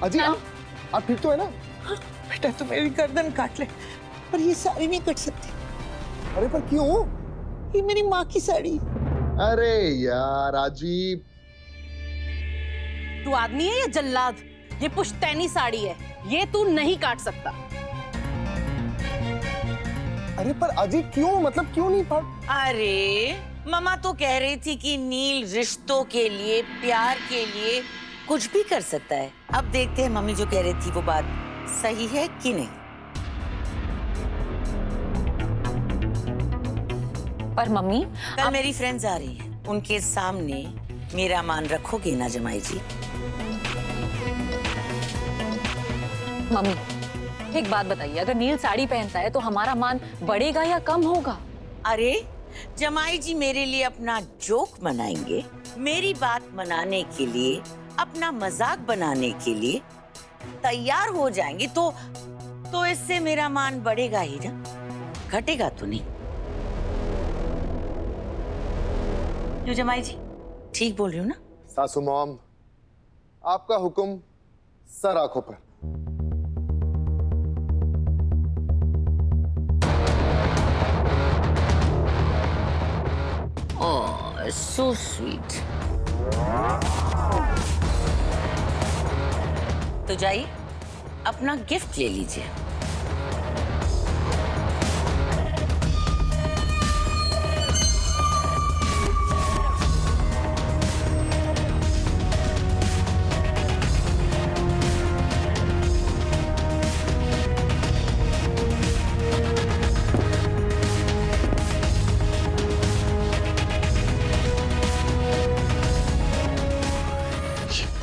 अजी आप ठीक तो है ना? हाँ, बेटा तू मेरी गर्दन काट ले, पर ये साड़ी नहीं कट सकती। अरे पर क्यों? ये मेरी माँ की साड़ी। अरे यार अजीब। तू आदमी है या जल्लाद? ये पुश्तैनी साड़ी है, ये तू नहीं काट सकता। अरे पर अजी क्यों, मतलब क्यों नहीं काट? अरे मम्मा तो कह रही थी कि नील रिश्तों के लिए, प्यार के लिए कुछ भी कर सकता है। अब देखते हैं मम्मी जो कह रही थी वो बात सही है कि नहीं। पर मम्मी कल मेरी फ्रेंड्स आ रही हैं, उनके सामने मेरा मान रखोगे ना जमाई जी? मम्मी एक बात बताइए, अगर नील साड़ी पहनता है तो हमारा मान बढ़ेगा या कम होगा? अरे जमाई जी मेरे लिए अपना जोक मनाएंगे, मेरी बात मनाने के लिए, अपना मजाक बनाने के लिए तैयार हो जाएंगे तो इससे मेरा मान बढ़ेगा ही ना, घटेगा तो नहीं। जो जमाई जी ठीक बोल रही हूँ ना? सासू मॉम, आपका हुक्म सर आंखों पर। ओह सो स्वीट। तो जाइए अपना गिफ्ट ले लीजिए।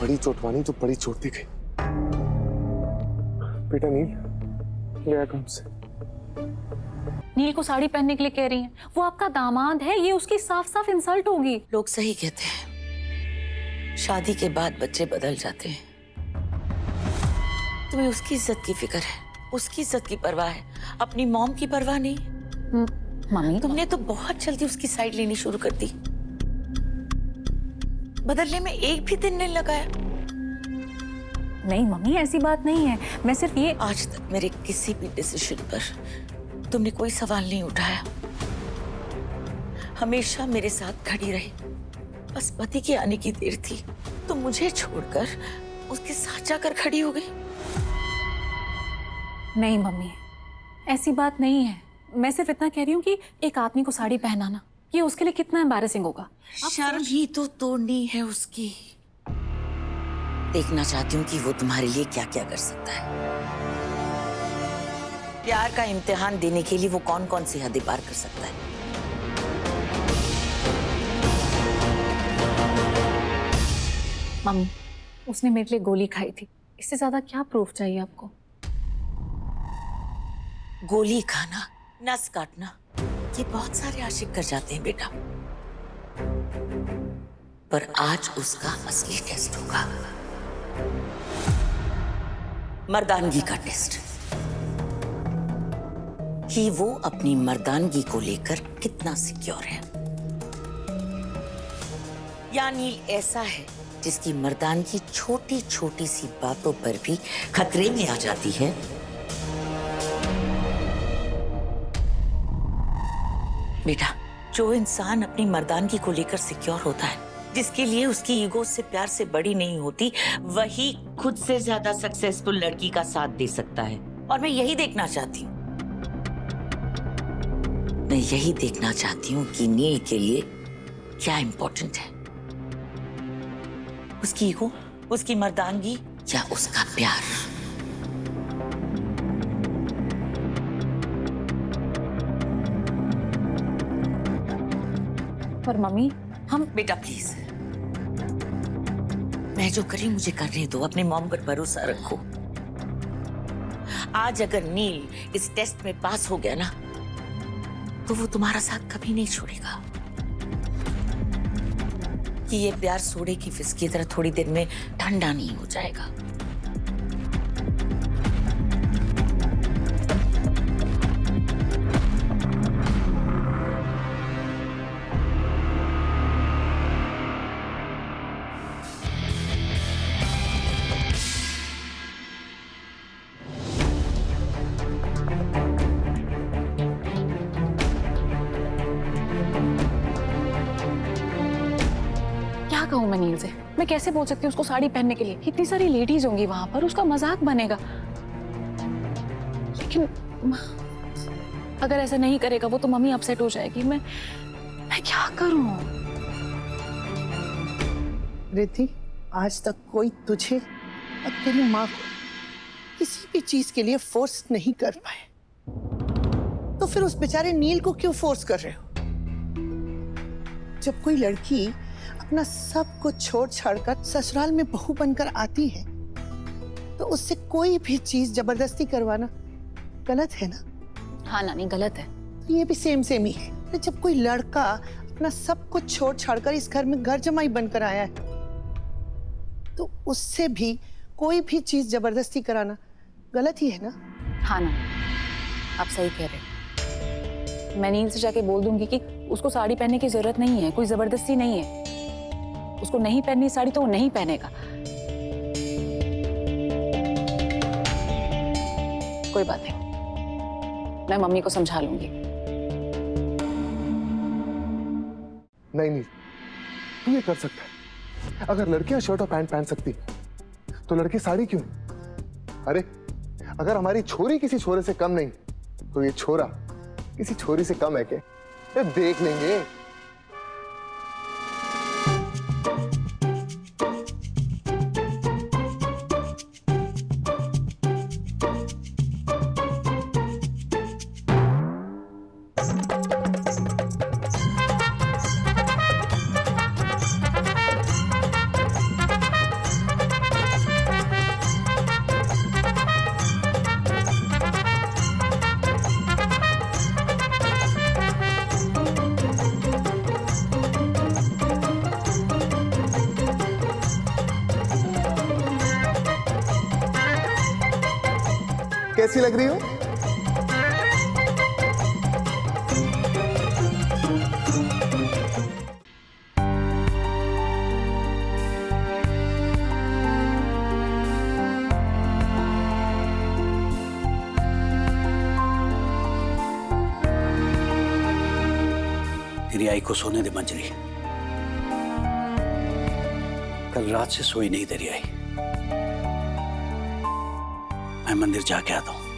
बड़ी चोटवानी तो बड़ी चोट दी गई। बेटा नील गया काम से। नील को साड़ी पहनने के लिए कह रही हैं, वो आपका दामाद है, ये उसकी साफ साफ इंसल्ट होगी। लोग सही कहते हैं, शादी के बाद बच्चे बदल जाते हैं। तुम्हें उसकी इज्जत की फिक्र है, उसकी इज्जत की परवाह है, अपनी मॉम की परवाह नहीं। मम्मी तुमने तो बहुत जल्दी उसकी साइड लेनी शुरू कर दी, बदलने में एक भी दिन नहीं लगाया। नहीं मम्मी ऐसी बात नहीं है, मैं सिर्फ ये। आज तक मेरे किसी भी डिसीजन पर तुमने कोई सवाल नहीं उठाया, हमेशा मेरे साथ खड़ी रही। बस पति के आने की देर थी तो मुझे छोड़कर उसके साथ जाकर खड़ी हो गई। नहीं मम्मी ऐसी बात नहीं है, मैं सिर्फ इतना कह रही हूँ कि एक आदमी को साड़ी पहनाना ये उसके लिए कितना एम्बैरेसिंग होगा। शर्म ही तो तोड़नी है उसकी। देखना चाहती हूँ कि वो तुम्हारे लिए क्या क्या कर सकता है। प्यार का इम्तिहान देने के लिए वो कौन कौन सी हदें पार कर सकता है। मम्मी उसने मेरे लिए गोली खाई थी, इससे ज्यादा क्या प्रूफ चाहिए आपको? गोली खाना, नस काटना, ये बहुत सारे आशिक कर जाते हैं बेटा, पर आज उसका असली टेस्ट होगा, मर्दानगी का टेस्ट, कि वो अपनी मर्दानगी को लेकर कितना सिक्योर है। यानी ऐसा है जिसकी मर्दानगी छोटी छोटी सी बातों पर भी खतरे में आ जाती है। बेटा, जो इंसान अपनी मर्दानगी को लेकर सिक्योर होता है, जिसके लिए उसकी ईगो उससे प्यार से बड़ी नहीं होती, वही खुद से ज्यादा सक्सेसफुल लड़की का साथ दे सकता है। और मैं यही देखना चाहती हूँ, मैं यही देखना चाहती हूँ कि नील के लिए क्या इंपॉर्टेंट है, उसकी ईगो, उसकी मर्दानगी या उसका प्यार। पर मम्मी हम। बेटा प्लीज, मैं जो करी मुझे करने दो, अपने मॉम पर भरोसा रखो। आज अगर नील इस टेस्ट में पास हो गया ना, तो वो तुम्हारा साथ कभी नहीं छोड़ेगा। कि ये प्यार सोडे की फिस की तरह थोड़ी देर में ठंडा नहीं हो जाएगा। नील से। मैं कैसे बोल सकती हूँ उसको साड़ी पहनने के लिए? इतनी सारी लेडीज होंगी वहां पर, उसका मजाक बनेगा। लेकिन अगर ऐसा नहीं करेगा वो तो मम्मी अपसेट हो जाएगी। मैं क्या करूं? रिद्धि, आज तक कोई तुझे और तेरी माँ को किसी भी चीज के लिए फोर्स नहीं कर पाए, तो फिर उस बेचारे नील को क्यों फोर्स कर रहे हो? जब कोई लड़की अपना सब कुछ छोड़ छाड़कर ससुराल में बहू बनकर आती है तो उससे कोई भी चीज जबरदस्ती करवाना गलत है ना? हाँ नानी, गलत है। तो ये भी सेम सेम ही है। जब कोई लड़का अपना सब कुछ छोड़ छाड़कर इस घर में घर जमाई बनकर आया है तो उससे भी कोई भी चीज जबरदस्ती कराना गलत ही है ना? हाँ नानी, आप सही कह रहे हो। मैं नील से जाके बोल दूंगी कि उसको साड़ी पहनने की जरूरत नहीं है, कोई जबरदस्ती नहीं है। उसको नहीं पहननी साड़ी तो वो नहीं पहनेगा। कोई बात नहीं, मैं मम्मी को समझा लूंगी। नहीं नहीं, तू ये कर सकता है। अगर लड़कियां शर्ट और पैंट पहन सकती तो लड़के साड़ी क्यों? अरे अगर हमारी छोरी किसी छोरे से कम नहीं तो ये छोरा किसी छोरी से कम है क्या? अरे देख लेंगे। कैसी लग रही हो? तेरी आई को सोने दे मंजरी। कल रात से सोई नहीं तेरी आई। मैं मंदिर जाके आता हूं।